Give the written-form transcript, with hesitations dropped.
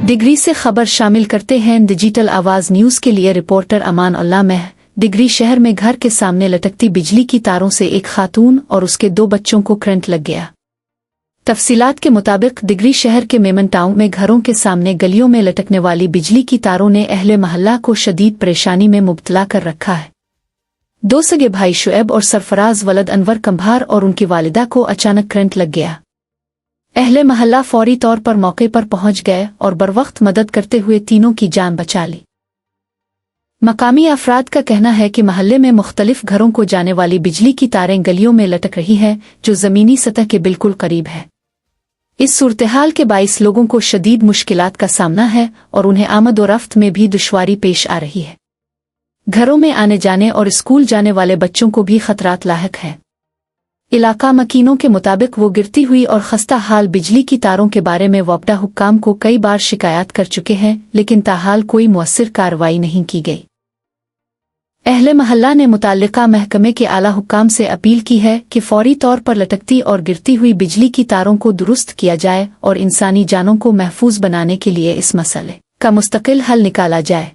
Degree से खबर शामिल करते हैं डिजिटल आवाज़ न्यूज़ के लिए रिपोर्टर अमान उल्लाह मेह। डिग्री शहर में घर के सामने लटकती बिजली की तारों से एक खातून और उसके 2 बच्चों को करंट लग गया। तफसीलात के मुताबिक डिग्री शहर के मेमन टाउन में घरों के सामने गलियों में लटकने वाली बिजली की तारों ने अहले महल्ला को शदीद परेशानी में मुब्तला कर रखा है। 2 सगे भाई शुएब और सरफराज वलद अनवर कंभार और उनकी वालिदा को अचानक करंट लग गया। अहले महल्ला फौरी तौर पर मौके पर पहुंच गए और बरवक्त मदद करते हुए तीनों की जान बचा ली। मकामी अफराद का कहना है कि महल्ले में मुख्तलिफ घरों को जाने वाली बिजली की तारें गलियों में लटक रही हैं, जो ज़मीनी सतह के बिल्कुल करीब है। इस सूरत-ए-हाल के बाइस लोगों को शदीद मुश्किलात का सामना है और उन्हें आमद और रफ्त में भी दुश्वारी पेश आ रही है। घरों में आने जाने और स्कूल जाने वाले बच्चों को भी खतरात लाहक है। इलाका मकीनों के मुताबिक वो गिरती हुई और खस्ता हाल बिजली की तारों के बारे में वफदा हुक्काम को कई बार शिकायत कर चुके हैं, लेकिन ताहाल कोई मुअस्सिर कार्रवाई नहीं की गई। अहले महल्ला ने मुताल्लिका महकमे के आला हुक्काम से अपील की है कि फौरी तौर पर लटकती और गिरती हुई बिजली की तारों को दुरुस्त किया जाए और इंसानी जानों को महफूज बनाने के लिए इस मसले का मुस्तकिल हल निकाला जाए।